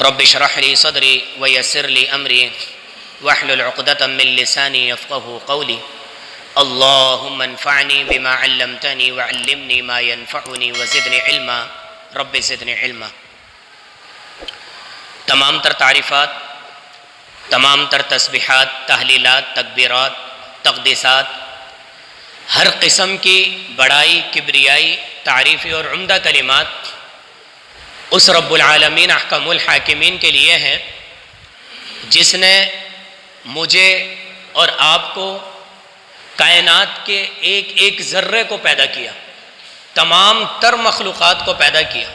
رب اشرح لي صدري ويسر لي أمري واحلل عقدة من لساني يفقهوا قولي اللهم انفعني بما علمتني وعلمني ما ينفعني وزدني علما رب زدني علما۔ تمام تر تعریفات، تمام تر تسبیحات، تحلیلات، تکبیرات، تقدیسات، ہر قسم کی بڑائی، کبریائی، تعریفی اور عمدہ کلمات اس رب العالمین احکم الحاکمین کے لیے ہیں جس نے مجھے اور آپ کو کائنات کے ایک ایک ذرے کو پیدا کیا، تمام تر مخلوقات کو پیدا کیا،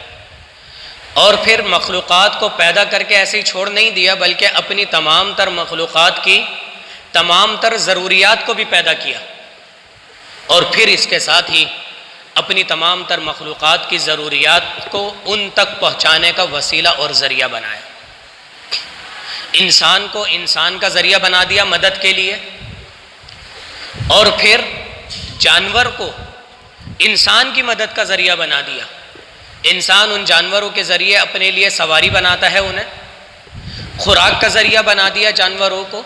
اور پھر مخلوقات کو پیدا کر کے ایسے ہی چھوڑ نہیں دیا بلکہ اپنی تمام تر مخلوقات کی تمام تر ضروریات کو بھی پیدا کیا، اور پھر اس کے ساتھ ہی اپنی تمام تر مخلوقات کی ضروریات کو ان تک پہنچانے کا وسیلہ اور ذریعہ بنایا۔ انسان کو انسان کا ذریعہ بنا دیا مدد کے لیے، اور پھر جانور کو انسان کی مدد کا ذریعہ بنا دیا۔ انسان ان جانوروں کے ذریعے اپنے لیے سواری بناتا ہے، انہیں خوراک کا ذریعہ بنا دیا جانوروں کو،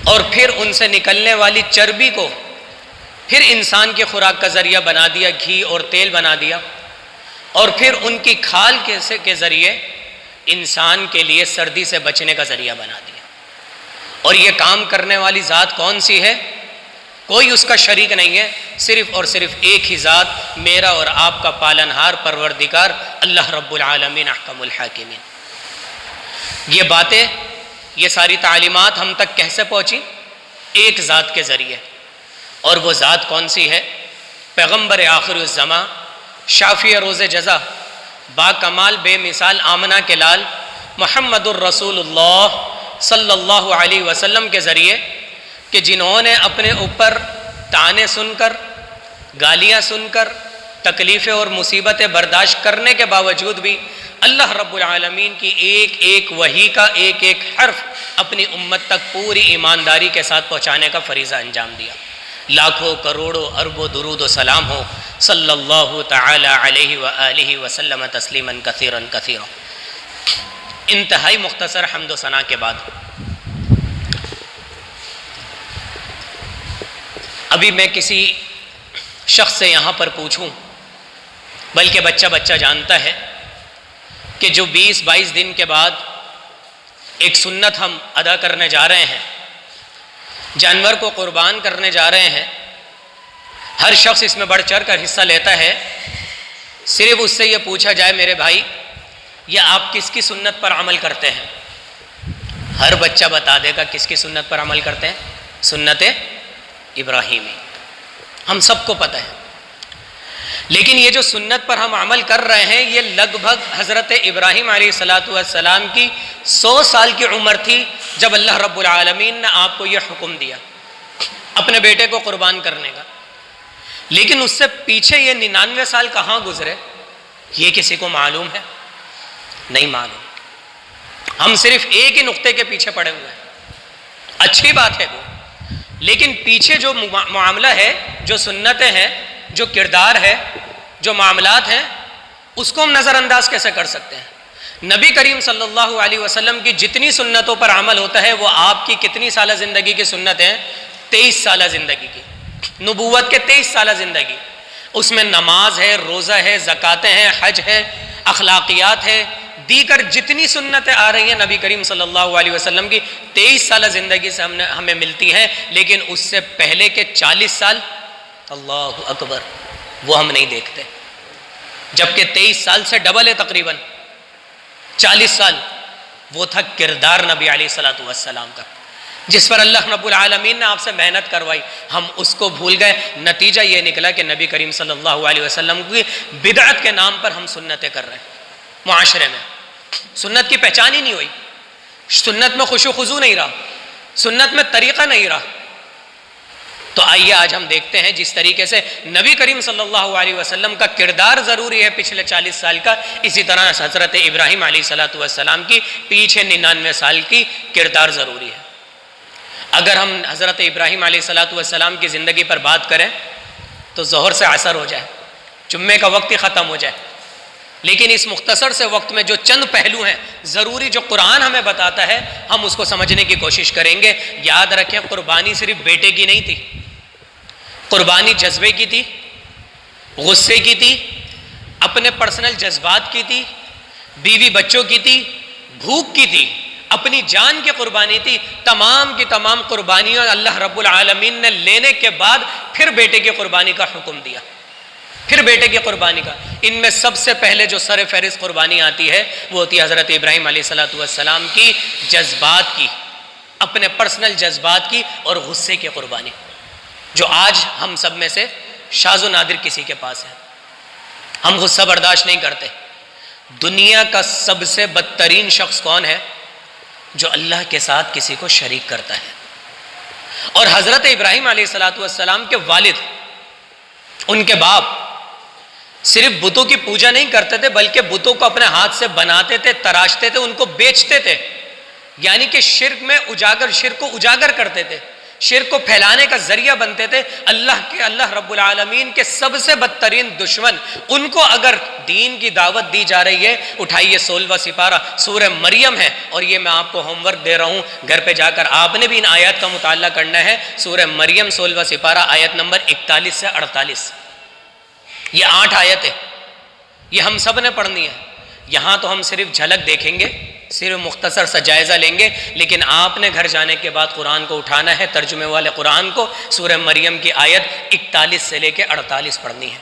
اور پھر ان سے نکلنے والی چربی کو پھر انسان کی خوراک کا ذریعہ بنا دیا، گھی اور تیل بنا دیا، اور پھر ان کی کھال کے ذریعے انسان کے لیے سردی سے بچنے کا ذریعہ بنا دیا۔ اور یہ کام کرنے والی ذات کون سی ہے؟ کوئی اس کا شریک نہیں ہے، صرف اور صرف ایک ہی ذات، میرا اور آپ کا پالنہار پروردگار اللہ رب العالمین احکم الحاکمین۔ یہ باتیں، یہ ساری تعلیمات ہم تک کیسے پہنچی؟ ایک ذات کے ذریعے، اور وہ ذات کون سی ہے؟ پیغمبر آخر الزماں، شافی روز جزا، با کمال بے مثال آمنہ کے لال محمد الرسول اللہ صلی اللہ علیہ وسلم کے ذریعے، کہ جنہوں نے اپنے اوپر طعنے سن کر، گالیاں سن کر، تکلیفیں اور مصیبتیں برداشت کرنے کے باوجود بھی اللہ رب العالمین کی ایک ایک وحی کا ایک ایک حرف اپنی امت تک پوری ایمانداری کے ساتھ پہنچانے کا فریضہ انجام دیا۔ لاکھوں کروڑوں اربوں درود و سلام ہو صلی اللہ تعالی علیہ وآلہ وسلم تسلیما کثیرا کثیرا۔ انتہائی مختصر حمد و ثنا کے بعد ابھی میں کسی شخص سے یہاں پر پوچھوں، بلکہ بچہ جانتا ہے کہ جو 20-22 دن کے بعد ایک سنت ہم ادا کرنے جا رہے ہیں، جانور کو قربان کرنے جا رہے ہیں، ہر شخص اس میں بڑھ چڑھ کر حصہ لیتا ہے۔ صرف اس سے یہ پوچھا جائے میرے بھائی یہ آپ کس کی سنت پر عمل کرتے ہیں؟ ہر بچہ بتا دے گا کس کی سنت پر عمل کرتے ہیں؟ سنت ابراہیمی، ہم سب کو پتہ ہے۔ لیکن یہ جو سنت پر ہم عمل کر رہے ہیں یہ لگ بھگ حضرت ابراہیم علیہ السلام کی 100 سال کی عمر تھی جب اللہ رب العالمین نے آپ کو یہ حکم دیا اپنے بیٹے کو قربان کرنے کا۔ لیکن اس سے پیچھے یہ 99 سال کہاں گزرے یہ کسی کو معلوم ہے؟ نہیں معلوم۔ ہم صرف ایک ہی نقطے کے پیچھے پڑے ہوئے ہیں، اچھی بات ہے وہ، لیکن پیچھے جو معاملہ ہے، جو سنتیں ہیں، جو کردار ہے، جو معاملات ہیں، اس کو ہم نظر انداز کیسے کر سکتے ہیں؟ نبی کریم صلی اللہ علیہ وسلم کی جتنی سنتوں پر عمل ہوتا ہے وہ آپ کی کتنی سالہ زندگی کی سنت ہیں؟ 23 سالہ زندگی کی، نبوت کے 23 سالہ زندگی۔ اس میں نماز ہے، روزہ ہے، زکاتیں ہیں، حج ہے، اخلاقیات ہے، دیگر جتنی سنتیں آ رہی ہیں نبی کریم صلی اللہ علیہ وسلم کی 23 سالہ زندگی سے ہمیں ملتی ہیں، لیکن اس سے پہلے کے 40 سال اللہ اکبر وہ ہم نہیں دیکھتے، جبکہ 23 سال سے ڈبل ہے تقریباً 40 سال وہ تھا کردار نبی علیہ السلام کا، جس پر اللہ رب العالمین نے آپ سے محنت کروائی، ہم اس کو بھول گئے۔ نتیجہ یہ نکلا کہ نبی کریم صلی اللہ علیہ وسلم کی بدعت کے نام پر ہم سنتیں کر رہے ہیں، معاشرے میں سنت کی پہچان ہی نہیں ہوئی، سنت میں خشوع و خضوع نہیں رہا، سنت میں طریقہ نہیں رہا۔ تو آئیے آج ہم دیکھتے ہیں جس طریقے سے نبی کریم صلی اللہ علیہ وسلم کا کردار ضروری ہے پچھلے 40 سال کا، اسی طرح حضرت ابراہیم علیہ السلام کی پیچھے 99 سال کی کردار ضروری ہے۔ اگر ہم حضرت ابراہیم علیہ السلام کی زندگی پر بات کریں تو ظہر سے عصر ہو جائے، جمعے کا وقت ہی ختم ہو جائے، لیکن اس مختصر سے وقت میں جو چند پہلو ہیں ضروری جو قرآن ہمیں بتاتا ہے ہم اس کو سمجھنے کی کوشش کریں گے۔ یاد رکھیں قربانی صرف بیٹے کی نہیں تھی، قربانی جذبے کی تھی، غصے کی تھی، اپنے پرسنل جذبات کی تھی، بیوی بچوں کی تھی، بھوک کی تھی، اپنی جان کی قربانی تھی۔ تمام کی تمام قربانیاں اللہ رب العالمین نے لینے کے بعد پھر بیٹے کی قربانی کا حکم دیا، پھر بیٹے کی قربانی کا۔ ان میں سب سے پہلے جو سر فہرست قربانی آتی ہے وہ ہوتی ہے حضرت ابراہیم علیہ السلام کی جذبات کی، اپنے پرسنل جذبات کی اور غصے کی قربانی، جو آج ہم سب میں سے شاذ و نادر کسی کے پاس ہے۔ ہم غصہ برداشت نہیں کرتے۔ دنیا کا سب سے بدترین شخص کون ہے؟ جو اللہ کے ساتھ کسی کو شریک کرتا ہے۔ اور حضرت ابراہیم علیہ السلام کے والد، ان کے باپ صرف بتوں کی پوجا نہیں کرتے تھے بلکہ بتوں کو اپنے ہاتھ سے بناتے تھے، تراشتے تھے، ان کو بیچتے تھے، یعنی کہ شرک کو اجاگر کرتے تھے، شرک کو پھیلانے کا ذریعہ بنتے تھے۔ اللہ رب العالمین کے سب سے بدترین دشمن، ان کو اگر دین کی دعوت دی جا رہی ہے، اٹھائیے 16واں سپارہ سورہ مریم ہے، اور یہ میں آپ کو ہوم ورک دے رہا ہوں، گھر پہ جا کر آپ نے بھی ان آیات کا مطالعہ کرنا ہے۔ سورہ مریم 16واں سپارہ آیت نمبر 41 سے 48، یہ 8 آیت ہے، یہ ہم سب نے پڑھنی ہے۔ یہاں تو ہم صرف جھلک دیکھیں گے، صرف مختصر سا جائزہ لیں گے، لیکن آپ نے گھر جانے کے بعد قرآن کو اٹھانا ہے، ترجمے والے قرآن کو، سورہ مریم کی آیت 41 سے لے کے 48 پڑھنی ہے۔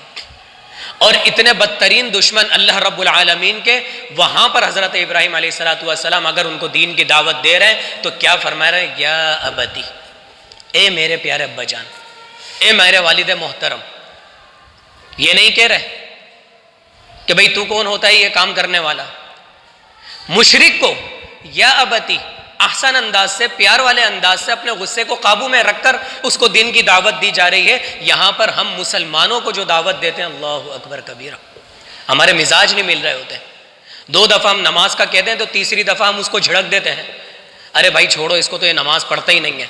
اور اتنے بدترین دشمن اللہ رب العالمین کے، وہاں پر حضرت ابراہیم علیہ السلام اگر ان کو دین کی دعوت دے رہے ہیں تو کیا فرما رہے ہیں؟ یا ابتی، اے میرے پیارے ابا جان، اے میرے والد محترم۔ یہ نہیں کہہ رہے کہ بھئی تو کون ہوتا ہے یہ کام کرنے والا۔ مشرک کو یا ابتی احسن انداز سے، پیار والے انداز سے، اپنے غصے کو قابو میں رکھ کر اس کو دین کی دعوت دی جا رہی ہے۔ یہاں پر ہم مسلمانوں کو جو دعوت دیتے ہیں، اللہ اکبر کبیرہ، ہمارے مزاج نہیں مل رہے ہوتے۔ 2 دفعہ ہم نماز کا کہتے ہیں تو تیسری دفعہ ہم اس کو جھڑک دیتے ہیں، ارے بھائی چھوڑو اس کو، تو یہ نماز پڑھتا ہی نہیں ہے۔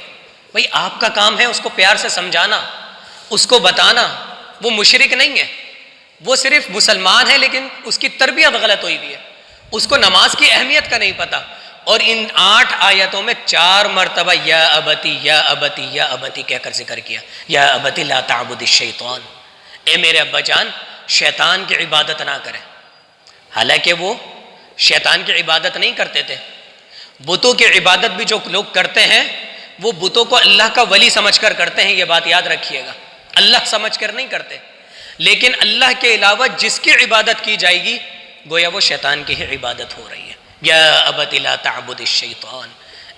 بھائی آپ کا کام ہے اس کو پیار سے سمجھانا، اس کو بتانا۔ وہ مشرک نہیں ہے، وہ صرف مسلمان ہے لیکن اس کی تربیت غلط ہوئی ہوئی ہے، اس کو نماز کی اہمیت کا نہیں پتہ۔ اور ان 8 آیتوں میں 4 مرتبہ یا ابتی یا ابتی یا ابتی کہہ کر ذکر کیا، یا ابتی لا تعبد الشیطان، اے میرے ابا جان شیطان کی عبادت نہ کریں۔ حالانکہ وہ شیطان کی عبادت نہیں کرتے تھے، بتوں کی عبادت بھی جو لوگ کرتے ہیں وہ بتوں کو اللہ کا ولی سمجھ کر کرتے ہیں، یہ بات یاد رکھیے گا، اللہ سمجھ کر نہیں کرتے۔ لیکن اللہ کے علاوہ جس کی عبادت کی جائے گی گویا وہ شیطان کی ہی عبادت ہو رہی ہے۔ یا ابت لا تعبد الشیطان،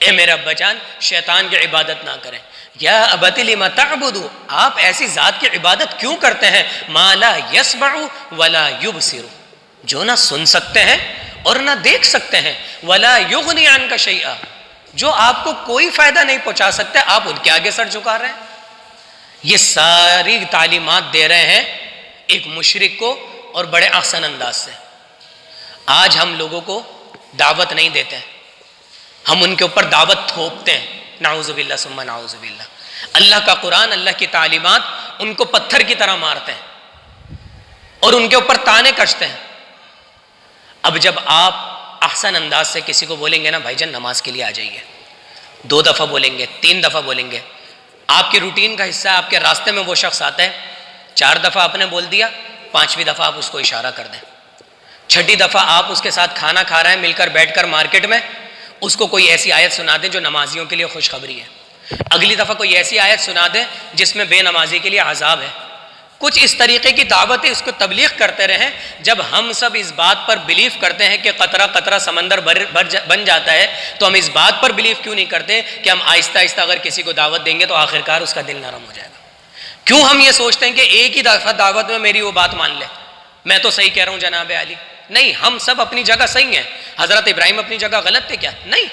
اے میرے ابا جان شیطان کی عبادت نہ کریں۔ یا ابت لما تعبد، آپ ایسی ذات کی عبادت کیوں کرتے ہیں، ما لا یسمع ولا یبصر، جو نہ سن سکتے ہیں اور نہ دیکھ سکتے ہیں، ولا یغنی عنک شیئا، جو آپ کو کوئی فائدہ نہیں پہنچا سکتے، آپ ان کے آگے سر جھکا رہے ہیں۔ یہ ساری تعلیمات دے رہے ہیں ایک مشرک کو اور بڑے احسن انداز سے۔ آج ہم لوگوں کو دعوت نہیں دیتے ہیں، ہم ان کے اوپر دعوت تھوپتے ہیں، نعوذ باللہ ثم نعوذ باللہ۔ اللہ کا قرآن، اللہ کی تعلیمات ان کو پتھر کی طرح مارتے ہیں اور ان کے اوپر تانے کستے ہیں۔ اب جب آپ احسن انداز سے کسی کو بولیں گے نا بھائی جان نماز کے لیے آ جائیے، 2 دفعہ بولیں گے، 3 دفعہ بولیں گے، آپ کی روٹین کا حصہ ہے، آپ کے راستے میں وہ شخص آتا ہے، 4 دفعہ آپ نے بول دیا، 5ویں دفعہ آپ اس کو اشارہ کر دیں، 6ٹھی دفعہ آپ اس کے ساتھ کھانا کھا رہے ہیں مل کر بیٹھ کر مارکیٹ میں، اس کو کوئی ایسی آیت سنا دیں جو نمازیوں کے لیے خوشخبری ہے، اگلی دفعہ کوئی ایسی آیت سنا دیں جس میں بے نمازی کے لیے عذاب ہے۔ کچھ اس طریقے کی دعوتیں اس کو تبلیغ کرتے رہیں۔ جب ہم سب اس بات پر بلیف کرتے ہیں کہ قطرہ قطرہ سمندر بن جاتا ہے، تو ہم اس بات پر بلیف کیوں نہیں کرتے کہ ہم آہستہ آہستہ اگر کسی کو دعوت دیں گے تو آخرکار اس کا دل نرم ہو جائے گا؟ کیوں ہم یہ سوچتے ہیں کہ ایک ہی دفعہ دعوت میں میری وہ بات مان لے، میں تو صحیح کہہ رہا ہوں جناب علی؟ نہیں، ہم سب اپنی جگہ صحیح ہیں۔ حضرت ابراہیم اپنی جگہ غلط تھے کیا؟ نہیں،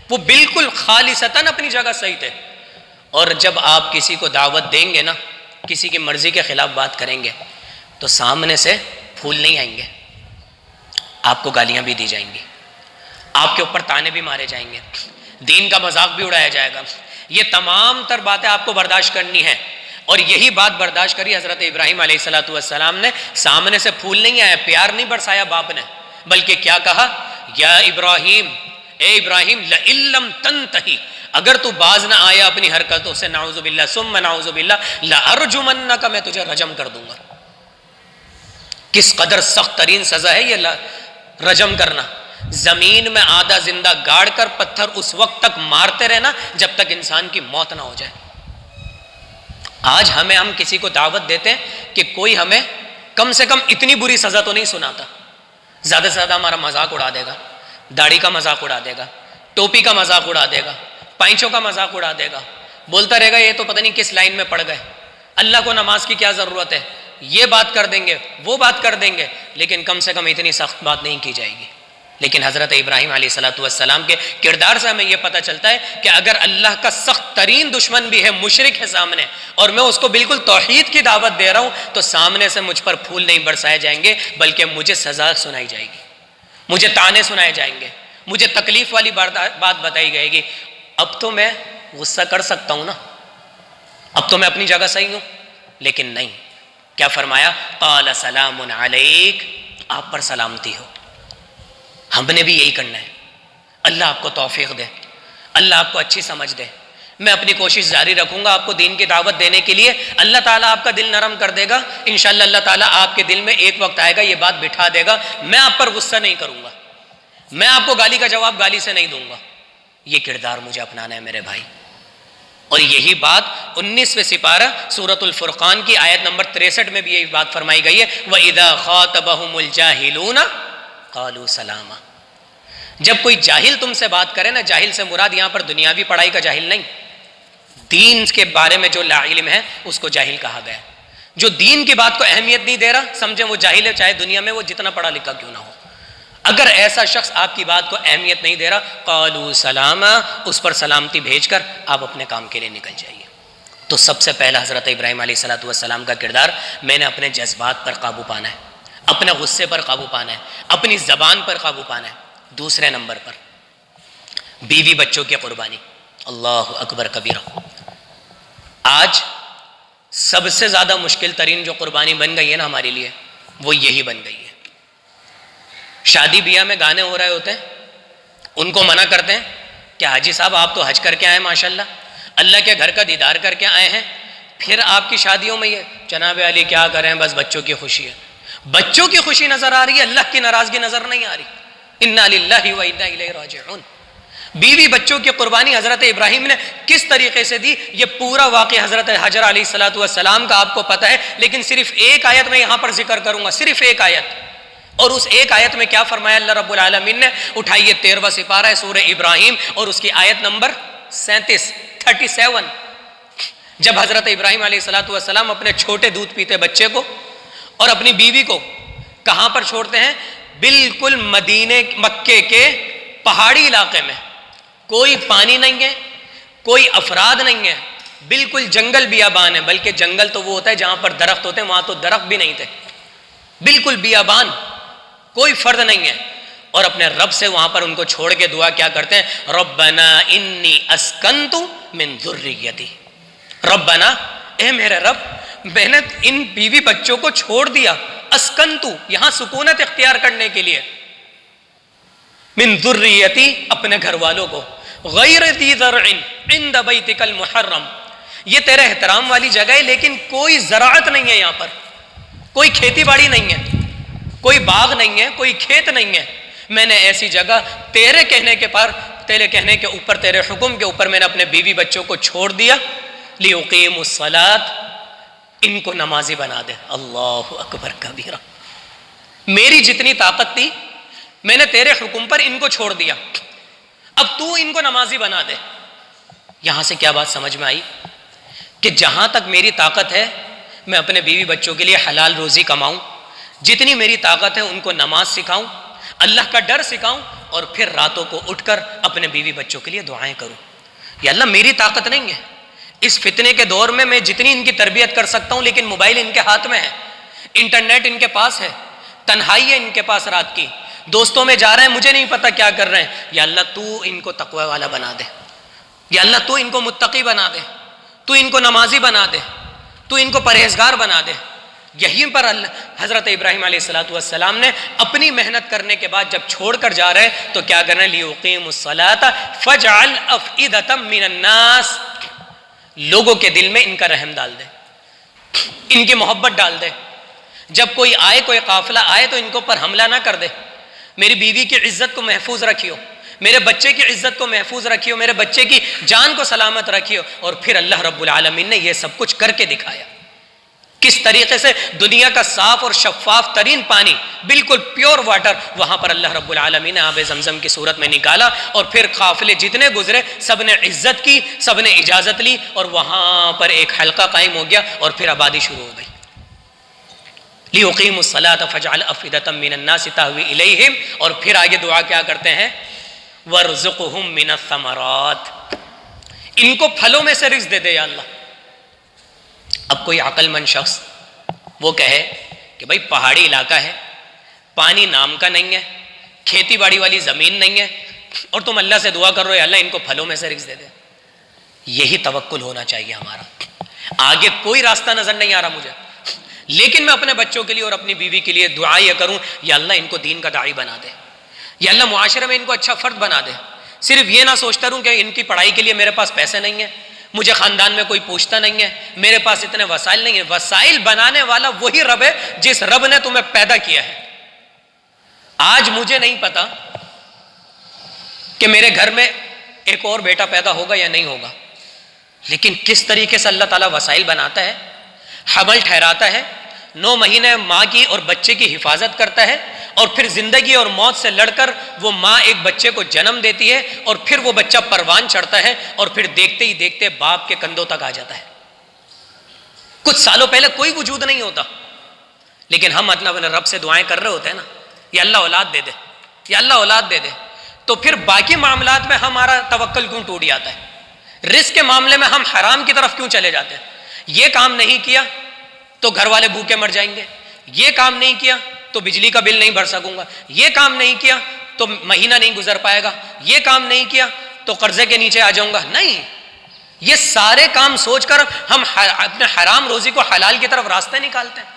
وہ بالکل خالصتاً اپنی جگہ صحیح تھے۔ اور جب آپ کسی کو دعوت دیں گے نا، کسی کی مرضی کے خلاف بات کریں گے تو سامنے سے پھول نہیں آئیں گے، آپ کو گالیاں بھی دی جائیں گی، آپ کے اوپر تانے بھی مارے جائیں گے، دین کا مذاق بھی اڑایا جائے گا۔ یہ تمام تر باتیں آپ کو برداشت کرنی ہے۔ اور یہی بات برداشت کری حضرت ابراہیم علیہ السلام نے. سامنے سے پھول نہیں آیا, پیار نہیں برسایا باپ نے, بلکہ کیا کہا, یا ابراہیم, اے ابراہیم, لئن لم تنتہی, اگر تو باز نہ آیا اپنی حرکتوں سے, نعوذ باللہ ثم نعوذ باللہ, لارجمنک, میں تجھے رجم کر دوں گا. کس قدر سخت ترین سزا ہے یہ رجم کرنا. زمین میں آدھا زندہ گاڑ کر پتھر اس وقت تک مارتے رہنا جب تک انسان کی موت نہ ہو جائے. آج ہم کسی کو دعوت دیتے ہیں کہ کوئی ہمیں کم سے کم اتنی بری سزا تو نہیں سناتا. زیادہ سے زیادہ ہمارا مذاق اڑا دے گا, داڑھی کا مذاق اڑا دے گا, ٹوپی کا مذاق اڑا دے گا, پائنچوں کا مذاق اڑا دے گا, بولتا رہے گا یہ تو پتہ نہیں کس لائن میں پڑ گئے, اللہ کو نماز کی کیا ضرورت ہے, یہ بات کر دیں گے, وہ بات کر دیں گے, لیکن کم سے کم اتنی سخت بات نہیں کی جائے گی. لیکن حضرت ابراہیم علیہ السلام کے کردار سے ہمیں یہ پتہ چلتا ہے کہ اگر اللہ کا سخت ترین دشمن بھی ہے, مشرک ہے سامنے, اور میں اس کو بالکل توحید کی دعوت دے رہا ہوں, تو سامنے سے مجھ پر پھول نہیں برسائے جائیں گے, بلکہ مجھے سزا سنائی جائے گی, مجھے تانے سنائے جائیں گے, مجھے تکلیف والی بات بتائی جائے گی. اب تو میں غصہ کر سکتا ہوں نا, اب تو میں اپنی جگہ صحیح ہوں, لیکن نہیں. کیا فرمایا, قال سلام علیک, آپ پر سلامتی ہو. ہم نے بھی یہی کرنا ہے. اللہ آپ کو توفیق دے, اللہ آپ کو اچھی سمجھ دے. میں اپنی کوشش جاری رکھوں گا آپ کو دین کی دعوت دینے کے لیے. اللہ تعالیٰ آپ کا دل نرم کر دے گا انشاءاللہ. اللہ تعالیٰ آپ کے دل میں ایک وقت آئے گا, یہ بات بٹھا دے گا, میں آپ پر غصہ نہیں کروں گا, میں آپ کو گالی کا جواب گالی سے نہیں دوں گا. یہ کردار مجھے اپنانا ہے میرے بھائی. اور یہی بات 19ویں سپارہ سورۃ الفرقان کی آیت نمبر 63 میں بھی یہی بات فرمائی گئی ہے, وَإِذَا خَاطَبَهُمُ الْجَاهِلُونَ قَالُوا سَلَامًا. جب کوئی جاہل تم سے بات کرے نا, جاہل سے مراد یہاں پر دنیاوی پڑھائی کا جاہل نہیں, دین کے بارے میں جو لا علم ہے اس کو جاہل کہا گیا. جو دین کی بات کو اہمیت نہیں دے رہا, سمجھیں وہ جاہل ہے, چاہے دنیا میں وہ جتنا پڑھا لکھا کیوں نہ ہو. اگر ایسا شخص آپ کی بات کو اہمیت نہیں دے رہا, قالوا سلاما, اس پر سلامتی بھیج کر آپ اپنے کام کے لیے نکل جائیے. تو سب سے پہلا حضرت ابراہیم علیہ السلام کا کردار, میں نے اپنے جذبات پر قابو پانا ہے, اپنے غصے پر قابو پانا ہے, اپنی زبان پر قابو پانا ہے. دوسرے نمبر پر بیوی بچوں کی قربانی. اللہ اکبر کبیرہ. آج سب سے زیادہ مشکل ترین جو قربانی بن گئی ہے نا ہمارے لیے, وہ یہی بن گئی ہے. شادی بیاہ میں گانے ہو رہے ہوتے ہیں, ان کو منع کرتے ہیں کہ حاجی صاحب آپ تو حج کر کے آئے ماشاءاللہ, اللہ کے گھر کا دیدار کر کے آئے ہیں, پھر آپ کی شادیوں میں یہ جناب علی کیا کریں, بس بچوں کی خوشی ہے. بچوں کی خوشی نظر آ رہی ہے, اللہ کی ناراضگی نظر نہیں آ رہی. انا للہ و انا الیہ راجعون. بیوی بچوں کی قربانی حضرت ابراہیم نے کس طریقے سے دی, یہ پورا واقعہ حضرت حجر علیہ السلام کا آپ کو پتہ ہے, لیکن صرف ایک آیت میں یہاں پر ذکر کروں گا, صرف ایک آیت. اور اس ایک آیت میں کیا فرمایا اللہ رب العالمین نے, اٹھائیے 13واں سپارہ ہے سورہ ابراہیم اور اس کی آیت نمبر 37. جب حضرت ابراہیم علیہ السلام اپنے چھوٹے دودھ پیتے بچے کو اور اپنی بیوی کو کہاں پر چھوڑتے ہیں, بالکل مدینے مکے کے پہاڑی علاقے میں, کوئی پانی نہیں ہے, کوئی افراد نہیں ہے, بالکل جنگل بیابان ہے. بلکہ جنگل تو وہ ہوتا ہے جہاں پر درخت ہوتے ہیں, وہاں تو درخت بھی نہیں تھے, بالکل بیابان, کوئی فرد نہیں ہے. اور اپنے رب سے وہاں پر ان کو چھوڑ کے دعا کیا کرتے ہیں, ربنا انی اسکنت من ذریتی. ربنا, اے میرے رب, میں نے ان بیوی بچوں کو چھوڑ دیا, اسکنتو یہاں سکونت اختیار کرنے کے لیے, من ذریتی اپنے گھر والوں کو, غیر ذی زرع عند بیتک المحرم, یہ تیرے احترام والی جگہ ہے لیکن کوئی زراعت نہیں ہے یہاں پر, کوئی کھیتی باڑی نہیں ہے, کوئی باغ نہیں ہے, کوئی کھیت نہیں ہے. میں نے ایسی جگہ تیرے کہنے کے اوپر, تیرے حکم کے اوپر میں نے اپنے بیوی بچوں کو چھوڑ دیا. لیقیموا الصلاۃ, ان کو نمازی بنا دے. اللہ اکبر کبیرہ. میری جتنی طاقت تھی میں نے تیرے حکم پر ان کو چھوڑ دیا, اب تو ان کو نمازی بنا دے. یہاں سے کیا بات سمجھ میں آئی کہ جہاں تک میری طاقت ہے میں اپنے بیوی بچوں کے لیے حلال روزی کماؤں, جتنی میری طاقت ہے ان کو نماز سکھاؤں, اللہ کا ڈر سکھاؤں, اور پھر راتوں کو اٹھ کر اپنے بیوی بچوں کے لیے دعائیں کروں. یا اللہ میری طاقت نہیں ہے, اس فتنے کے دور میں جتنی ان کی تربیت کر سکتا ہوں, لیکن موبائل ان کے ہاتھ میں ہے, انٹرنیٹ ان کے پاس ہے, تنہائی ہے ان کے پاس, رات کی دوستوں میں جا رہے ہیں, مجھے نہیں پتا کیا کر رہے ہیں. یا اللہ تو ان کو تقوی والا بنا دے, یا اللہ تو ان کو متقی بنا دے, تو ان کو نمازی بنا دے. تو ان کو پرہیزگار بنا دے۔ یہیں پر حضرت ابراہیم علیہ السلام نے اپنی محنت کرنے کے بعد جب چھوڑ کر جا رہے تو کیا کرنا، لِيُقِيمُوا الصَّلَاةَ فَاجْعَلْ أَفْئِدَةً مِّنَ النَّاسِ، لوگوں کے دل میں ان کا رحم ڈال دے، ان کی محبت ڈال دے۔ جب کوئی آئے، کوئی قافلہ آئے تو ان کے اوپر حملہ نہ کر دے، میری بیوی کی عزت کو محفوظ رکھیو، میرے بچے کی عزت کو محفوظ رکھیو، میرے بچے کی جان کو سلامت رکھیو۔ اور پھر اللہ رب العالمین نے یہ سب کچھ کر کے دکھایا، کس طریقے سے دنیا کا صاف اور شفاف ترین پانی، بالکل پیور واٹر، وہاں پر اللہ رب العالمین نے آب زمزم کی صورت میں نکالا، اور پھر قافلے جتنے گزرے سب نے عزت کی، سب نے اجازت لی، اور وہاں پر ایک حلقہ قائم ہو گیا، اور پھر آبادی شروع ہو گئی۔ لِيُقِيمُوا الصَّلَاةَ فَاجْعَلْ أَفْئِدَةً مِّنَ النَّاسِ تَهْوِي إِلَيْهِمْ، اور پھر آگے دعا کیا کرتے ہیں، وَارْزُقْهُم مِّنَ الثَّمَرَاتِ، ان کو پھلوں میں سے رزق دے دے یا اللہ۔ اب کوئی عقل مند شخص وہ کہے کہ بھائی پہاڑی علاقہ ہے، پانی نام کا نہیں ہے، کھیتی باڑی والی زمین نہیں ہے، اور تم اللہ سے دعا کر رہے ہو اللہ ان کو پھلوں میں سے رزق دے دے۔ یہی توکل ہونا چاہیے ہمارا۔ آگے کوئی راستہ نظر نہیں آ رہا مجھے، لیکن میں اپنے بچوں کے لیے اور اپنی بیوی کے لیے دعا یہ کروں، یا اللہ ان کو دین کا داعی بنا دے، یا اللہ معاشرے میں ان کو اچھا فرد بنا دے۔ صرف یہ نہ سوچتا رہوں کہ ان کی پڑھائی کے لیے میرے پاس پیسے نہیں ہیں، مجھے خاندان میں کوئی پوچھتا نہیں ہے، میرے پاس اتنے وسائل نہیں ہیں۔ وسائل بنانے والا وہی رب ہے جس رب نے تمہیں پیدا کیا ہے۔ آج مجھے نہیں پتا کہ میرے گھر میں ایک اور بیٹا پیدا ہوگا یا نہیں ہوگا، لیکن کس طریقے سے اللہ تعالیٰ وسائل بناتا ہے، حمل ٹھہراتا ہے، 9 مہینے ماں کی اور بچے کی حفاظت کرتا ہے، اور پھر زندگی اور موت سے لڑ کر وہ ماں ایک بچے کو جنم دیتی ہے، اور پھر وہ بچہ پروان چڑھتا ہے، اور پھر دیکھتے ہی دیکھتے باپ کے کندھوں تک آ جاتا ہے۔ کچھ سالوں پہلے کوئی وجود نہیں ہوتا، لیکن ہم اپنے رب سے دعائیں کر رہے ہوتے ہیں نا، یا اللہ اولاد دے دے، یا اللہ اولاد دے دے، تو پھر باقی معاملات میں ہمارا توکل کیوں ٹوٹ جاتا ہے؟ رزق کے معاملے میں ہم حرام کی طرف کیوں چلے جاتے ہیں؟ یہ کام نہیں کیا تو گھر والے بھوکے مر جائیں گے، یہ کام نہیں کیا تو بجلی کا بل نہیں بھر سکوں گا، یہ کام نہیں کیا تو مہینہ نہیں گزر پائے گا، یہ کام نہیں کیا تو قرضے کے نیچے آ جاؤں گا۔ نہیں، یہ سارے کام سوچ کر ہم اپنے حرام روزی کو حلال کی طرف راستے نکالتے ہیں۔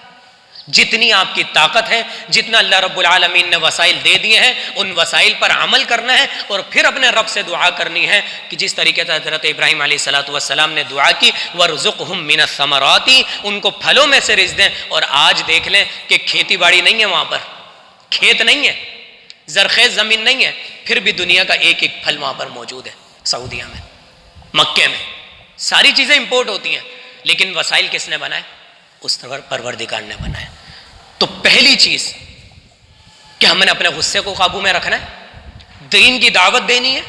جتنی آپ کی طاقت ہے، جتنا اللہ رب العالمین نے وسائل دے دیے ہیں، ان وسائل پر عمل کرنا ہے، اور پھر اپنے رب سے دعا کرنی ہے کہ جس طریقے سے حضرت ابراہیم علیہ السلام نے دعا کی، وَارْزُقْهُم مِّنَ الثَّمَرَاتِ، ان کو پھلوں میں سے رزق دیں۔ اور آج دیکھ لیں کہ کھیتی باڑی نہیں ہے، وہاں پر کھیت نہیں ہے، زرخیز زمین نہیں ہے، پھر بھی دنیا کا ایک ایک پھل وہاں پر موجود ہے۔ سعودیہ میں، مکے میں ساری چیزیں امپورٹ ہوتی ہیں، لیکن وسائل کس نے بنائے؟ اس پروردگار نے بنائے۔ تو پہلی چیز کہ ہم نے اپنے غصے کو قابو میں رکھنا ہے، دین کی دعوت دینی ہے،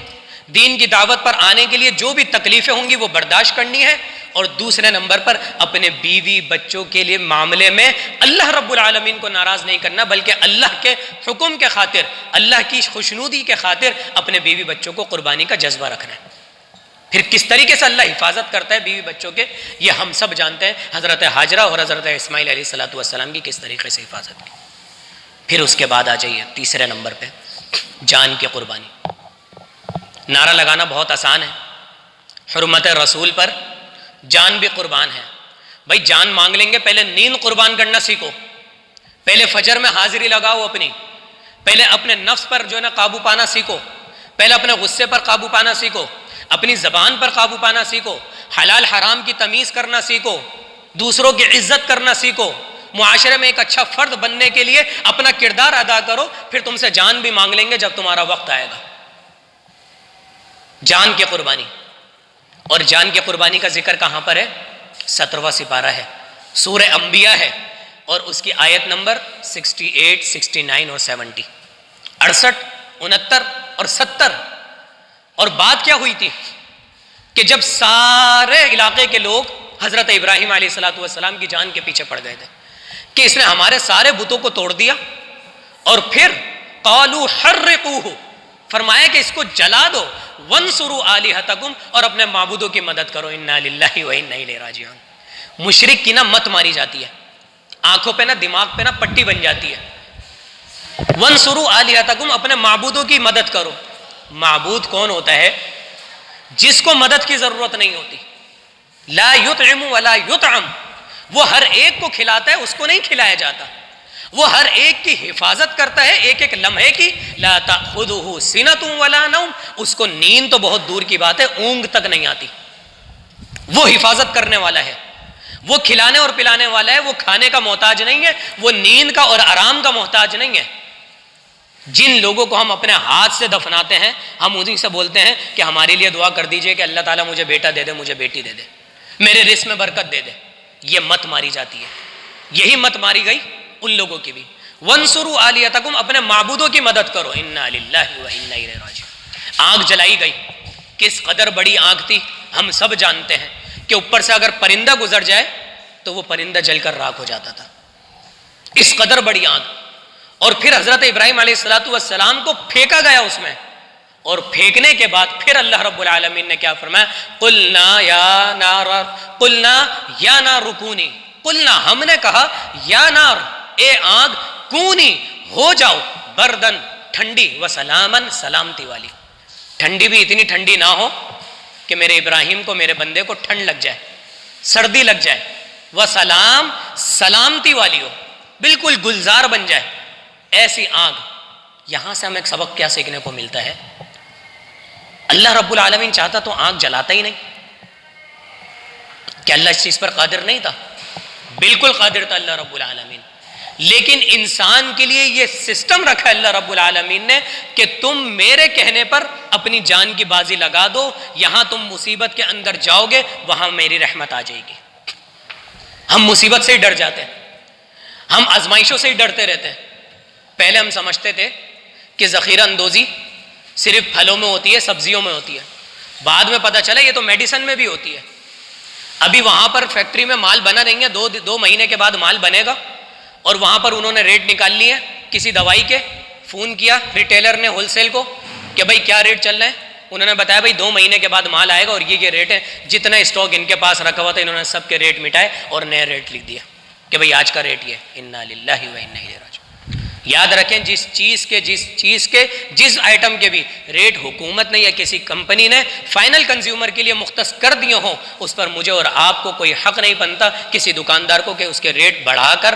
دین کی دعوت پر آنے کے لیے جو بھی تکلیفیں ہوں گی وہ برداشت کرنی ہے، اور دوسرے نمبر پر اپنے بیوی بچوں کے لیے معاملے میں اللہ رب العالمین کو ناراض نہیں کرنا، بلکہ اللہ کے حکم کے خاطر، اللہ کی خوشنودی کے خاطر اپنے بیوی بچوں کو قربانی کا جذبہ رکھنا ہے۔ پھر کس طریقے سے اللہ حفاظت کرتا ہے بیوی بچوں کے، یہ ہم سب جانتے ہیں، حضرت ہاجرہ اور حضرت اسماعیل علیہ السلام کی کس طریقے سے حفاظت کی۔ پھر اس کے بعد آ جائیے تیسرے نمبر پہ، جان کی قربانی۔ نعرہ لگانا بہت آسان ہے، حرمت رسول پر جان بھی قربان ہے۔ بھائی جان مانگ لیں گے، پہلے نیند قربان کرنا سیکھو، پہلے فجر میں حاضری لگاؤ اپنی، پہلے اپنے نفس پر جو ہے نا قابو پانا سیکھو، پہلے اپنے غصے پر قابو پانا سیکھو، اپنی زبان پر قابو پانا سیکھو، حلال حرام کی تمیز کرنا سیکھو، دوسروں کی عزت کرنا سیکھو، معاشرے میں ایک اچھا فرد بننے کے لیے اپنا کردار ادا کرو، پھر تم سے جان بھی مانگ لیں گے جب تمہارا وقت آئے گا۔ جان کی قربانی، اور جان کی قربانی کا ذکر کہاں پر ہے؟ 17واں سپارہ ہے، سورہ انبیاء ہے، اور اس کی آیت نمبر 68، 69 اور 70، 68، 69 اور 70۔ اور بات کیا ہوئی تھی کہ جب سارے علاقے کے لوگ حضرت ابراہیم علیہ السلام کی جان کے پیچھے پڑ گئے تھے کہ اس نے ہمارے سارے بتوں کو توڑ دیا، اور پھر قالوا حرقوہ، فرمایا کہ اس کو جلا دو، وانصروا آلہتکم، اور اپنے معبودوں کی مدد کرو، انا للہ و انا الیہ راجعون۔ مشرک کی نا مت ماری جاتی ہے، آنکھوں پہ نا دماغ پہ نا پٹی بن جاتی ہے۔ وانصروا آلہتکم، اپنے معبودوں کی مدد کرو۔ معبود کون ہوتا ہے؟ جس کو مدد کی ضرورت نہیں ہوتی، لا یطعم ولا یطعم، وہ ہر ایک کو کھلاتا ہے، اس کو نہیں کھلایا جاتا. وہ ہر ایک کی حفاظت کرتا ہے، ایک ایک لمحے کی. لا تأخذہ سنۃ ولا نوم، اس کو نیند تو بہت دور کی بات ہے، اونگ تک نہیں آتی. وہ حفاظت کرنے والا ہے، وہ کھلانے اور پلانے والا ہے، وہ کھانے کا محتاج نہیں ہے، وہ نیند کا اور آرام کا محتاج نہیں ہے. جن لوگوں کو ہم اپنے ہاتھ سے دفناتے ہیں، ہم انہیں سے بولتے ہیں کہ ہمارے لیے دعا کر دیجئے کہ اللہ تعالیٰ مجھے بیٹا دے دے، مجھے بیٹی دے دے، میرے رزق میں برکت دے دے. یہ مت ماری جاتی ہے، یہی مت ماری گئی ان لوگوں کی بھی. وانصروا آلیتکم، اپنے معبودوں کی مدد کرو. انا للہ و انا الیہ راجعون. آگ جلائی گئی، کس قدر بڑی آگ تھی ہم سب جانتے ہیں کہ اوپر سے اگر پرندہ گزر جائے تو وہ پرندہ جل کر راکھ ہو جاتا تھا، اس قدر بڑی آگ. اور پھر حضرت ابراہیم علیہ السلام کو پھینکا گیا اس میں، اور پھینکنے کے بعد پھر اللہ رب العالمین نے کیا فرمایا؟ قلنا یا نار کونی، قلنا ہم نے کہا، یا نار اے آگ، کونی ہو جاؤ، بردن ٹھنڈی، وسلامن سلامتی والی. ٹھنڈی بھی اتنی ٹھنڈی نہ ہو کہ میرے ابراہیم کو، میرے بندے کو ٹھنڈ لگ جائے، سردی لگ جائے. وسلام سلامتی والی ہو، بالکل گلزار بن جائے، ایسی آگ. یہاں سے ہمیں ایک سبق کیا سیکھنے کو ملتا ہے؟ اللہ رب العالمین چاہتا تو آگ جلاتا ہی نہیں. کیا اللہ اس چیز پر قادر نہیں تھا؟ بالکل قادر تھا اللہ رب العالمین. لیکن انسان کے لیے یہ سسٹم رکھا اللہ رب العالمین نے کہ تم میرے کہنے پر اپنی جان کی بازی لگا دو. یہاں تم مصیبت کے اندر جاؤ گے، وہاں میری رحمت آ جائے گی. ہم مصیبت سے ہی ڈر جاتے ہیں، ہم آزمائشوں سے ہی ڈرتے رہتے ہیں. پہلے ہم سمجھتے تھے کہ ذخیرہ اندوزی صرف پھلوں میں ہوتی ہے، سبزیوں میں ہوتی ہے. بعد میں پتہ چلا یہ تو میڈیسن میں بھی ہوتی ہے. ابھی وہاں پر فیکٹری میں مال بنا رہی ہیں، دو مہینے کے بعد مال بنے گا، اور وہاں پر انہوں نے ریٹ نکال لی ہے کسی دوائی کے. فون کیا ریٹیلر نے ہول سیل کو کہ بھائی کیا ریٹ چل رہا ہے؟ انہوں نے بتایا بھائی 2 مہینے کے بعد مال آئے گا اور یہ ریٹ ہے. جتنا اسٹاک ان کے پاس رکھا ہوا تھا انہوں نے سب کے ریٹ مٹائے اور نیا ریٹ لکھ دیا کہ بھائی آج کا ریٹ یہ. انا للہ و انا الیہ راجعون. یاد رکھیں جس چیز کے جس آئٹم کے بھی ریٹ حکومت نے یا کسی کمپنی نے فائنل کنزیومر کے لیے مختص کر دیے ہوں، اس پر مجھے اور آپ کو کوئی حق نہیں بنتا کسی دکاندار کو کہ اس کے ریٹ بڑھا کر،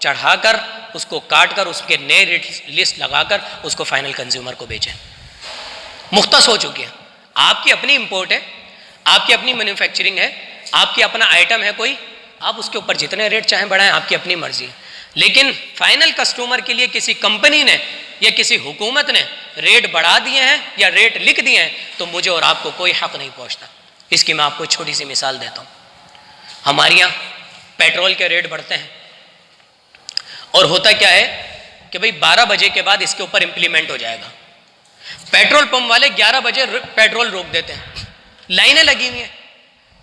چڑھا کر، اس کو کاٹ کر، اس کے نئے ریٹ لسٹ لگا کر اس کو فائنل کنزیومر کو بیچیں. مختص ہو چکی ہے. آپ کی اپنی امپورٹ ہے، آپ کی اپنی مینوفیکچرنگ ہے، آپ کی اپنا آئٹم ہے کوئی، آپ اس کے اوپر جتنے ریٹ چاہیں بڑھائیں، آپ کی اپنی مرضی ہے. لیکن فائنل کسٹمر کے لیے کسی کمپنی نے یا کسی حکومت نے ریٹ بڑھا دیے ہیں یا ریٹ لکھ دیے ہیں تو مجھے اور آپ کو کوئی حق نہیں پہنچتا. اس کی میں آپ کو چھوٹی سی مثال دیتا ہوں. ہمارے یہاں پیٹرول کے ریٹ بڑھتے ہیں، اور ہوتا کیا ہے کہ بھئی 12 بجے کے بعد اس کے اوپر امپلیمنٹ ہو جائے گا. پیٹرول پمپ والے 11 بجے پیٹرول روک دیتے ہیں، لائنیں لگی ہوئی ہیں.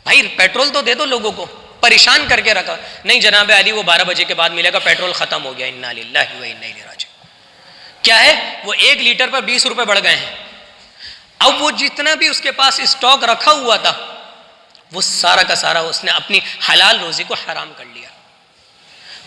بھائی پیٹرول تو دے دو لوگوں کو، پریشان کر کے رکھا. نہیں جناب علی وہ 12 بجے کے بعد ملے گا، پیٹرول ختم ہو گیا. انا للہ و انا الیہ راجعون. کیا ہے؟ وہ 1 لیٹر پر 20 روپے بڑھ گئے ہیں. اب وہ جتنا بھی اس کے پاس اسٹاک رکھا ہوا تھا وہ سارا کا سارا اس نے اپنی حلال روزی کو حرام کر لیا.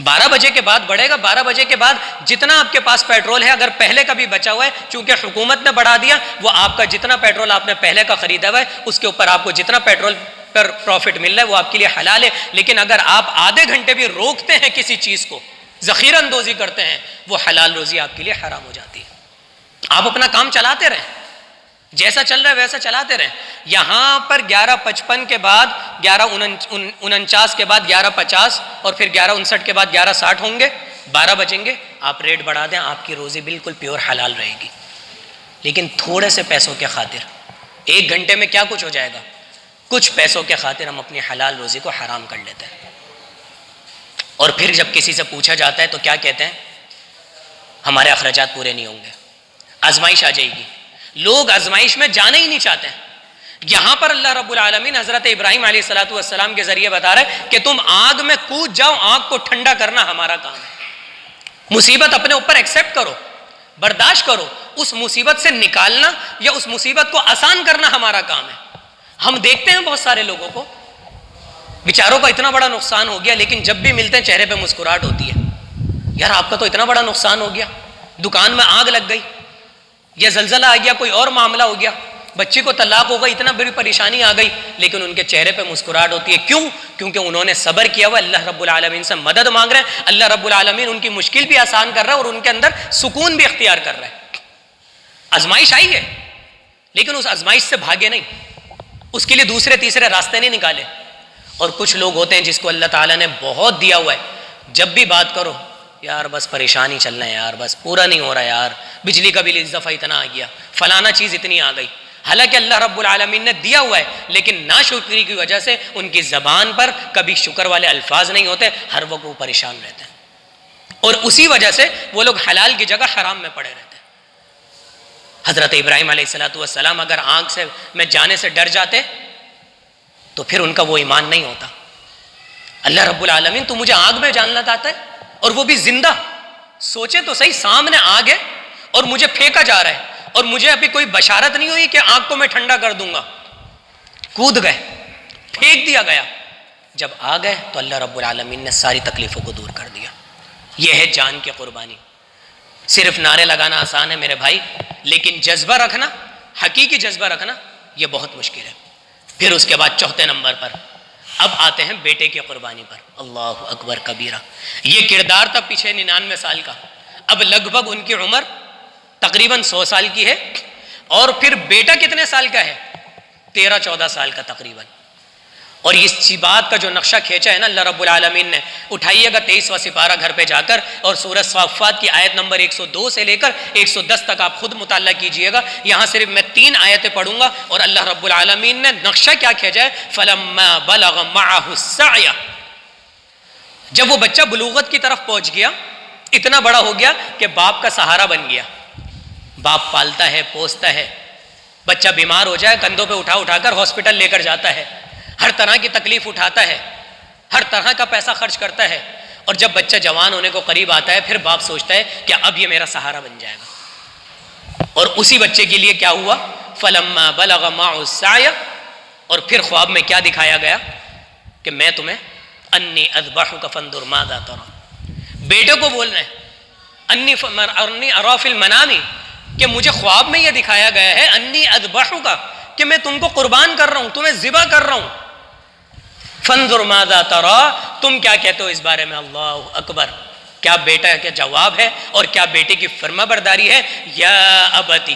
12 بجے کے بعد بڑھے گا. 12 بجے کے بعد جتنا آپ کے پاس پیٹرول ہے اگر پہلے کا بھی بچا ہوا ہے، چونکہ حکومت نے بڑھا دیا، وہ آپ کا جتنا پیٹرول آپ نے پہلے کا خریدا ہوا ہے اس کے اوپر آپ کو جتنا پیٹرول پر پروفٹ مل رہا ہے وہ آپ کے لیے حلال ہے. لیکن اگر آپ آدھے گھنٹے بھی روکتے ہیں کسی چیز کو، ذخیرہ اندوزی کرتے ہیں، وہ حلال روزی آپ کے لیے حرام ہو جاتی ہے. آپ اپنا کام چلاتے رہیں، جیسا چل رہا ہے ویسا چلاتے رہیں. یہاں پر 11:55 کے بعد 11:49 کے بعد 11:50 اور پھر 11:59 کے بعد 11:60 ہوں گے، 12 بجیں گے، آپ ریٹ بڑھا دیں، آپ کی روزی بالکل پیور حلال رہے گی. لیکن تھوڑے سے پیسوں کے خاطر 1 گھنٹے میں کیا کچھ ہو جائے گا؟ کچھ پیسوں کے خاطر ہم اپنی حلال روزی کو حرام کر لیتے ہیں. اور پھر جب کسی سے پوچھا جاتا ہے تو کیا کہتے ہیں؟ ہمارے اخراجات پورے نہیں ہوں گے، آزمائش آ جائے گی. لوگ آزمائش میں جانا ہی نہیں چاہتے ہیں. یہاں پر اللہ رب العالمین حضرت ابراہیم علیہ السلام کے ذریعے بتا رہے کہ تم آگ میں کود جاؤ، آگ کو ٹھنڈا کرنا ہمارا کام ہے. مصیبت اپنے اوپر ایکسیپٹ کرو، برداشت کرو، اس مصیبت سے نکالنا یا اس مصیبت کو آسان کرنا ہمارا کام ہے. ہم دیکھتے ہیں بہت سارے لوگوں کو بیچاروں کا اتنا بڑا نقصان ہو گیا، لیکن جب بھی ملتے ہیں چہرے پہ مسکراہٹ ہوتی ہے. یار آپ کا تو اتنا بڑا نقصان ہو گیا، دکان میں آگ لگ گئی یا زلزلہ آ گیا، کوئی اور معاملہ ہو گیا، بچی کو طلاق ہو گئی، اتنا بڑی پریشانی آ گئی، لیکن ان کے چہرے پہ مسکراہٹ ہوتی ہے. کیوں؟ کیونکہ انہوں نے صبر کیا ہوا، اللہ رب العالمین سے مدد مانگ رہے ہیں، اللہ رب العالمین ان کی مشکل بھی آسان کر رہا ہے اور ان کے اندر سکون بھی اختیار کر رہا ہے. آزمائش آئی ہے لیکن اس آزمائش سے بھاگے نہیں، اس کے لیے دوسرے تیسرے راستے نہیں نکالے. اور کچھ لوگ ہوتے ہیں جس کو اللہ تعالیٰ نے بہت دیا ہوا ہے، جب بھی بات کرو یار بس پریشانی چل رہا ہے، یار بس پورا نہیں ہو رہا ہے، یار بجلی کا بل اس دفعہ اتنا آ گیا، فلانا چیز اتنی آ گئی. حالانکہ اللہ رب العالمین نے دیا ہوا ہے، لیکن ناشکری کی وجہ سے ان کی زبان پر کبھی شکر والے الفاظ نہیں ہوتے، ہر وقت وہ پریشان رہتے ہیں، اور اسی وجہ سے وہ لوگ حلال کی جگہ حرام میں پڑے رہتے ہیں. حضرت ابراہیم علیہ السلام اگر آنکھ سے میں جانے سے ڈر جاتے تو پھر ان کا وہ ایمان نہیں ہوتا. اللہ رب العالمین تو مجھے آگ میں جاننا چاہتا ہے اور وہ بھی زندہ. سوچے تو صحیح، سامنے آگ ہے اور مجھے پھینکا جا رہا ہے اور مجھے ابھی کوئی بشارت نہیں ہوئی کہ آگ کو میں ٹھنڈا کر دوں گا. کود گئے، پھینک دیا گیا. جب آ گئے تو اللہ رب العالمین نے ساری تکلیفوں کو دور کر دیا. یہ ہے جان کی قربانی. صرف نعرے لگانا آسان ہے میرے بھائی، لیکن جذبہ رکھنا، حقیقی جذبہ رکھنا، یہ بہت مشکل ہے. پھر اس کے بعد چوتھے نمبر پر اب آتے ہیں بیٹے کی قربانی پر. اللہ اکبر کبیرہ. یہ کردار تھا پیچھے 99 سال کا، اب لگ بھگ ان کی عمر تقریباً 100 سال کی ہے. اور پھر بیٹا کتنے سال کا ہے؟ 13-14 سال کا تقریباً. اور اس بات کا جو نقشہ کھینچا ہے نا اللہ رب العالمین نے، اٹھائیے گا 23واں سپارہ گھر پہ جا کر اور سورہ صافات کی آیت نمبر 102 سے لے کر 110 تک آپ خود مطالعہ کیجئے گا. یہاں صرف میں 3 آیتیں پڑھوں گا اور اللہ رب العالمین نے نقشہ کیا کھینچا ہے. فَلَمَّا بَلَغَ مَعَهُ السَّعْيَ، جب وہ بچہ بلوغت کی طرف پہنچ گیا، اتنا بڑا ہو گیا کہ باپ کا سہارا بن گیا. باپ پالتا ہے، پوستا ہے، بچہ بیمار ہو جائے کندھوں پہ اٹھا اٹھا کر ہاسپٹل لے کر جاتا ہے، ہر طرح کی تکلیف اٹھاتا ہے، ہر طرح کا پیسہ خرچ کرتا ہے. اور جب بچہ جوان ہونے کو قریب آتا ہے پھر باپ سوچتا ہے کہ اب یہ میرا سہارا بن جائے گا. اور اسی بچے کے لیے کیا ہوا؟ فَلَمَّا بَلَغَ مَعَهُ السَّعْيَ، اور پھر خواب میں کیا دکھایا گیا کہ میں تمہیں انی اذبحک فانظر ماذا تری. بیٹے کو بولنا ہے انی اری فی المنام، کہ مجھے خواب میں یہ دکھایا گیا ہے انی اذبحک، کہ میں تم کو قربان کر رہا ہوں، تمہیں ذبح کر رہا ہوں. فانظر ماذا تری، تم کیا کہتے ہو اس بارے میں. اللہ اکبر. کیا بیٹا کا جواب ہے اور کیا بیٹے کی فرما برداری ہے. یا ابتی،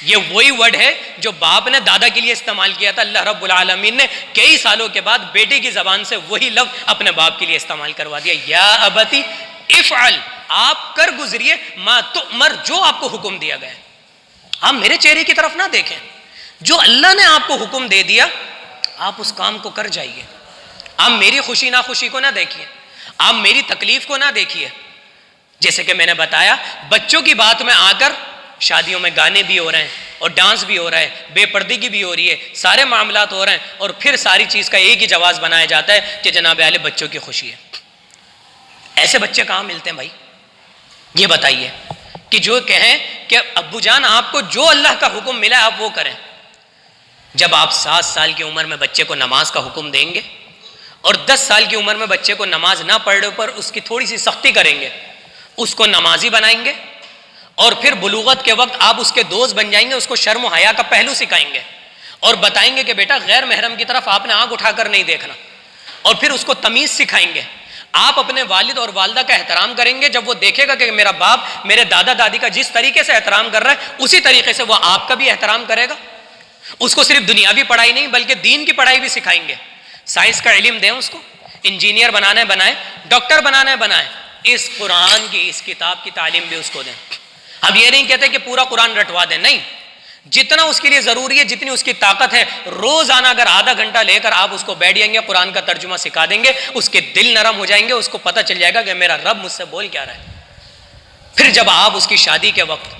یہ وہی ورڈ ہے جو باپ نے دادا کے لیے استعمال کیا تھا. اللہ رب العالمین نے کئی سالوں کے بعد بیٹے کی زبان سے وہی لفظ اپنے باپ کے لیے استعمال کروا دیا. یا ابتی افعل، آپ کر گزریے ما تؤمر، جو آپ کو حکم دیا گیا. آپ میرے چہرے کی طرف نہ دیکھیں، جو اللہ نے آپ کو حکم دے دیا آپ اس کام کو کر جائیے. آپ میری خوشی ناخوشی کو نہ دیکھیے، آپ میری تکلیف کو نہ دیکھیے. جیسے کہ میں نے بتایا بچوں کی بات میں آ کر شادیوں میں گانے بھی ہو رہے ہیں اور ڈانس بھی ہو رہا ہے، بے پردگی بھی ہو رہی ہے، سارے معاملات ہو رہے ہیں، اور پھر ساری چیز کا ایک ہی جواز بنایا جاتا ہے کہ جناب عالی بچوں کی خوشی ہے. ایسے بچے کہاں ملتے ہیں بھائی؟ یہ بتائیے کہ جو کہیں کہ ابو جان آپ کو جو اللہ کا حکم ملا آپ وہ کریں. جب آپ 7 سال کی عمر میں بچے کو نماز کا حکم دیں گے اور 10 سال کی عمر میں بچے کو نماز نہ پڑھنے پر اس کی تھوڑی سی سختی کریں گے، اس کو نمازی بنائیں گے، اور پھر بلوغت کے وقت آپ اس کے دوست بن جائیں گے، اس کو شرم و حیا کا پہلو سکھائیں گے اور بتائیں گے کہ بیٹا غیر محرم کی طرف آپ نے آنکھ اٹھا کر نہیں دیکھنا، اور پھر اس کو تمیز سکھائیں گے. آپ اپنے والد اور والدہ کا احترام کریں گے، جب وہ دیکھے گا کہ میرا باپ میرے دادا دادی کا جس طریقے سے احترام کر رہا ہے اسی طریقے سے وہ آپ کا بھی احترام کرے گا. اس کو صرف دنیاوی پڑھائی نہیں بلکہ دین کی پڑھائی بھی سکھائیں گے. سائنس کا علم دیں اس کو، انجینئر بنانا ہے بنائیں، ڈاکٹر بنانا ہے بنائیں، اس قرآن کی اس کتاب کی تعلیم بھی اس کو دیں. اب یہ نہیں کہتے کہ پورا قرآن رٹوا دیں، نہیں، جتنا اس کے لیے ضروری ہے، جتنی اس کی طاقت ہے، روزانہ اگر آدھا گھنٹہ لے کر آپ اس کو بیٹھ جائیں گے، قرآن کا ترجمہ سکھا دیں گے، اس کے دل نرم ہو جائیں گے، اس کو پتہ چل جائے گا کہ میرا رب مجھ سے بول کیا رہا ہے. پھر جب آپ اس کی شادی کے وقت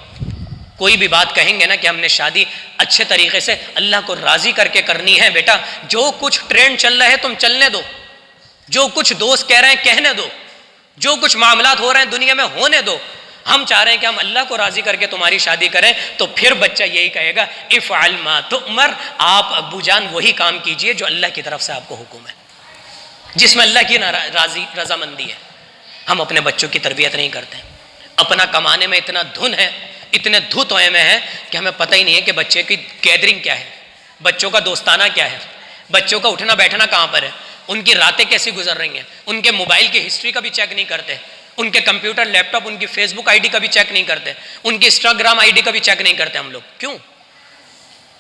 کوئی بھی بات کہیں گے نا کہ ہم نے شادی اچھے طریقے سے اللہ کو راضی کر کے کرنی ہے، بیٹا جو کچھ ٹرینڈ چل رہا ہے تم چلنے دو، جو کچھ دوست کہہ رہے ہیں کہنے دو، جو کچھ معاملات ہو رہے ہیں دنیا میں ہونے دو، ہم چاہ رہے ہیں کہ ہم اللہ کو راضی کر کے تمہاری شادی کریں. تو پھر بچہ یہی کہے گا افعل ما تؤمر، آپ ابو جان وہی کام کیجئے جو اللہ کی طرف سے آپ کو حکم ہے، جس میں اللہ کی رضامندی ہے. ہم اپنے بچوں کی تربیت نہیں کرتے، اپنا کمانے میں اتنا دھن ہے اتنے دھت ہوئے میں ہیں کہ ہمیں پتہ ہی نہیں ہے کہ بچے کی گیدرنگ کیا ہے، بچوں کا دوستانہ کیا ہے، بچوں کا اٹھنا بیٹھنا کہاں پر ہے، ان کی راتیں کیسی گزر رہی ہیں، ان کے موبائل کی ہسٹری کا بھی چیک نہیں کرتے، ان کے کمپیوٹر لیپ ٹاپ ان کی فیس بک آئی ڈی کا بھی چیک نہیں کرتے، ان کی انسٹاگرام آئی ڈی کا بھی چیک نہیں کرتے ہم لوگ. کیوں؟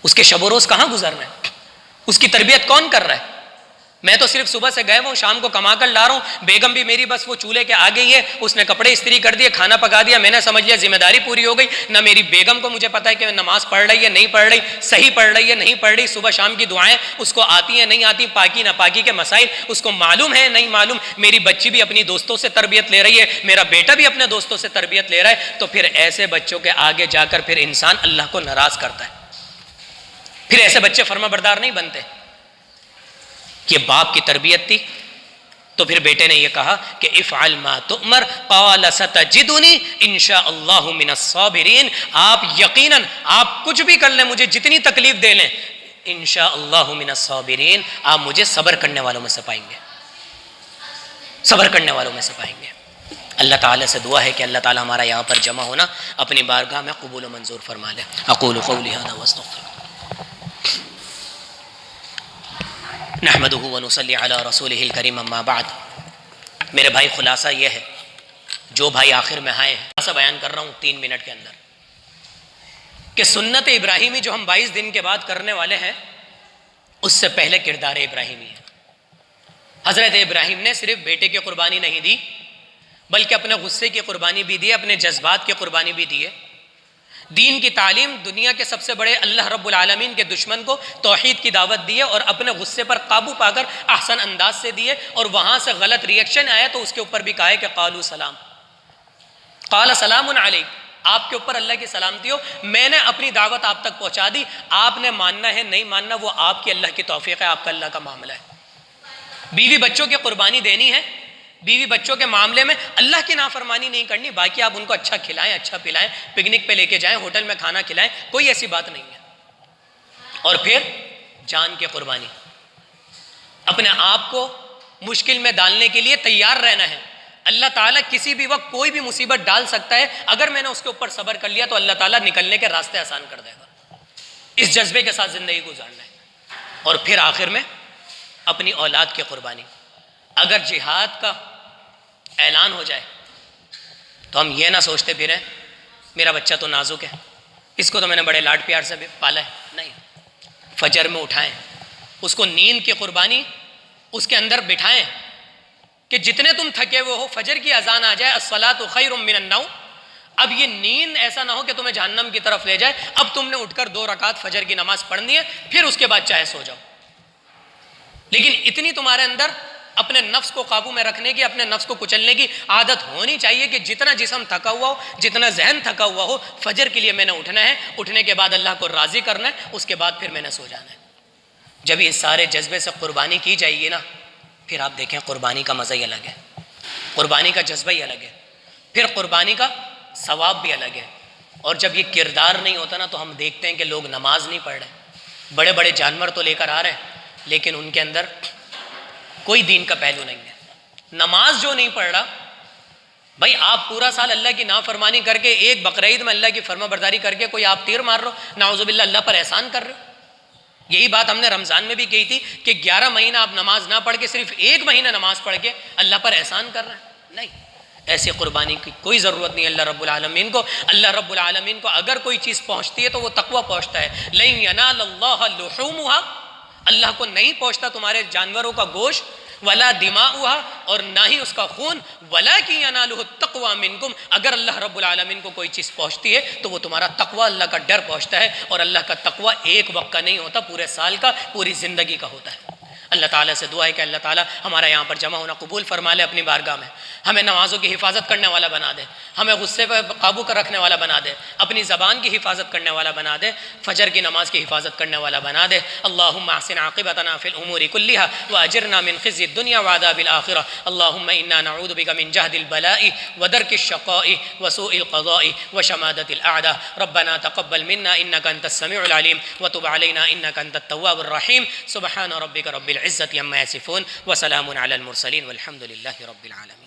اس کے شب و روز کہاں گزر رہے ہیں، اس کی تربیت کون کر رہا ہے؟ میں تو صرف صبح سے گئے ہوں، شام کو کما کر لا رہا ہوں، بیگم بھی میری بس وہ چولہے کے آگے ہی ہے، اس نے کپڑے استری کر دیے، کھانا پکا دیا، میں نے سمجھ لیا ذمہ داری پوری ہو گئی. نہ میری بیگم کو مجھے پتا ہے کہ نماز پڑھ رہی ہے نہیں پڑھ رہی، صحیح پڑھ رہی ہے نہیں پڑھ رہی، صبح شام کی دعائیں اس کو آتی ہیں نہیں آتی، پاکی ناپاکی کے مسائل اس کو معلوم ہے نہیں معلوم. میری بچی بھی اپنی دوستوں سے تربیت لے رہی ہے، میرا بیٹا بھی اپنے دوستوں سے تربیت لے رہا ہے. تو پھر ایسے بچوں کے آگے جا کر پھر انسان اللہ کو ناراض کرتا ہے، پھر ایسے بچے فرما بردار نہیں بنتے. یہ باپ کی تربیت تھی. تو پھر بیٹے نے یہ کہا کہ افعل ما تؤمر قال ستجدنی انشاء اللہ من الصابرین. آپ یقیناً آپ کچھ بھی کر لیں، مجھے جتنی تکلیف دے لیں، انشاء اللہ من الصابرین، آپ مجھے صبر کرنے والوں میں سے پائیں گے، صبر کرنے والوں میں سے پائیں گے. اللہ تعالیٰ سے دعا ہے کہ اللہ تعالیٰ ہمارا یہاں پر جمع ہونا اپنی بارگاہ میں قبول و منظور فرما لے. اقول قولی ھذا واستغفر نحمدہ ونصلی علی رسولہ الکریم اما بعد. میرے بھائی خلاصہ یہ ہے، جو بھائی آخر میں آئے ہیں خلاصہ بیان کر رہا ہوں 3 منٹ کے اندر، کہ سنت ابراہیمی جو ہم 22 دن کے بعد کرنے والے ہیں اس سے پہلے کردار ابراہیمی ہے. حضرت ابراہیم نے صرف بیٹے کی قربانی نہیں دی بلکہ اپنے غصے کی قربانی بھی دی، اپنے جذبات کی قربانی بھی دی ہے. دین کی تعلیم، دنیا کے سب سے بڑے اللہ رب العالمین کے دشمن کو توحید کی دعوت دی ہے اور اپنے غصے پر قابو پا کر احسن انداز سے دی ہے. اور وہاں سے غلط ریئیکشن آیا تو اس کے اوپر بھی کہا ہے کہ قالوا سلام، قال سلام علیک، آپ کے اوپر اللہ کی سلامتی ہو، میں نے اپنی دعوت آپ تک پہنچا دی، آپ نے ماننا ہے نہیں ماننا وہ آپ کی اللہ کی توفیق ہے، آپ کا اللہ کا معاملہ ہے. بیوی بچوں کی قربانی دینی ہے، بیوی بچوں کے معاملے میں اللہ کی نافرمانی نہیں کرنی، باقی آپ ان کو اچھا کھلائیں، اچھا پلائیں، پکنک پہ لے کے جائیں، ہوٹل میں کھانا کھلائیں، کوئی ایسی بات نہیں ہے. اور پھر جان کی قربانی، اپنے آپ کو مشکل میں ڈالنے کے لیے تیار رہنا ہے. اللہ تعالیٰ کسی بھی وقت کوئی بھی مصیبت ڈال سکتا ہے، اگر میں نے اس کے اوپر صبر کر لیا تو اللہ تعالیٰ نکلنے کے راستے آسان کر دے گا. اس جذبے کے ساتھ زندگی گزارنا ہے. اور پھر آخر میں اپنی اولاد کی قربانی. اگر جہاد کا اعلان ہو جائے تو ہم یہ نہ سوچتے پھریں میرا بچہ تو نازک ہے، اس کو تو میں نے بڑے لاڈ پیار سے پالا ہے. نہیں، فجر میں اٹھائیں، اس کو نیند کی قربانی اس کے اندر بٹھائیں کہ جتنے تم تھکے ہوئے ہو، فجر کی اذان آ جائے الصلاۃ خیر من النوم، اب یہ نیند ایسا نہ ہو کہ تمہیں جہنم کی طرف لے جائے. اب تم نے اٹھ کر 2 رکعت فجر کی نماز پڑھنی ہے، پھر اس کے بعد چاہے سو جاؤ. لیکن اتنی تمہارے اندر اپنے نفس کو قابو میں رکھنے کی، اپنے نفس کو کچلنے کی عادت ہونی چاہیے کہ جتنا جسم تھکا ہوا ہو، جتنا ذہن تھکا ہوا ہو، فجر کے لیے میں نے اٹھنا ہے، اٹھنے کے بعد اللہ کو راضی کرنا ہے، اس کے بعد پھر میں نے سو جانا ہے. جب یہ سارے جذبے سے قربانی کی جائے گی نا، پھر آپ دیکھیں قربانی کا مزہ ہی الگ ہے، قربانی کا جذبہ ہی الگ ہے، پھر قربانی کا ثواب بھی الگ ہے. اور جب یہ کردار نہیں ہوتا نا تو ہم دیکھتے ہیں کہ لوگ نماز نہیں پڑھ رہے، بڑے بڑے جانور تو لے کر آ رہے ہیں لیکن ان کے اندر کوئی دین کا پہلو نہیں ہے. نماز جو نہیں پڑھ رہا، بھائی آپ پورا سال اللہ کی نافرمانی کر کے ایک بقرعید میں اللہ کی فرما برداری کر کے کوئی آپ تیر مار رہے ہو، نعوذ باللہ اللہ پر احسان کر رہے ہو. یہی بات ہم نے رمضان میں بھی کہی تھی کہ 11 مہینہ آپ نماز نہ پڑھ کے صرف 1 مہینہ نماز پڑھ کے اللہ پر احسان کر رہے ہیں. نہیں، ایسی قربانی کی کوئی ضرورت نہیں. اللہ رب العالمین کو اگر کوئی چیز پہنچتی ہے تو وہ تقویٰ پہنچتا ہے. لن ینال اللہ لحومها، اللہ کو نہیں پہنچتا تمہارے جانوروں کا گوشت، ولا دماؤها، اور نہ ہی اس کا خون، ولکن ینالہ التقوی منکم، اگر اللہ رب العالمین کو کوئی چیز پہنچتی ہے تو وہ تمہارا تقوی، اللہ کا ڈر پہنچتا ہے. اور اللہ کا تقوی ایک وقت کا نہیں ہوتا، پورے سال کا، پوری زندگی کا ہوتا ہے. اللہ تعالیٰ سے دعا ہے کہ اللہ تعالیٰ ہمارا یہاں پر جمع ہونا قبول فرما لے اپنی بارگاہ میں، ہمیں نمازوں کی حفاظت کرنے والا بنا دے، ہمیں غصے پر قابو کر رکھنے والا بنا دے، اپنی زبان کی حفاظت کرنے والا بنا دے، فجر کی نماز کی حفاظت کرنے والا بنا دے. اللہم احسن عاقبتنا فی الامور کلہا واجرنا من خزی الدنیا وعذاب الآخرہ. اللہم انا نعوذ بک من جہد البلاء ودرک الشقاء وسوء القضاء وشمادة الاعداء. ربنا تقبل منا انک انت السمیع العلیم وتب علینا انک انت التواب الرحیم. سبحان ربک رب العزة عما یصفون وسلام علی المرسلین والحمد للہ رب العالمین.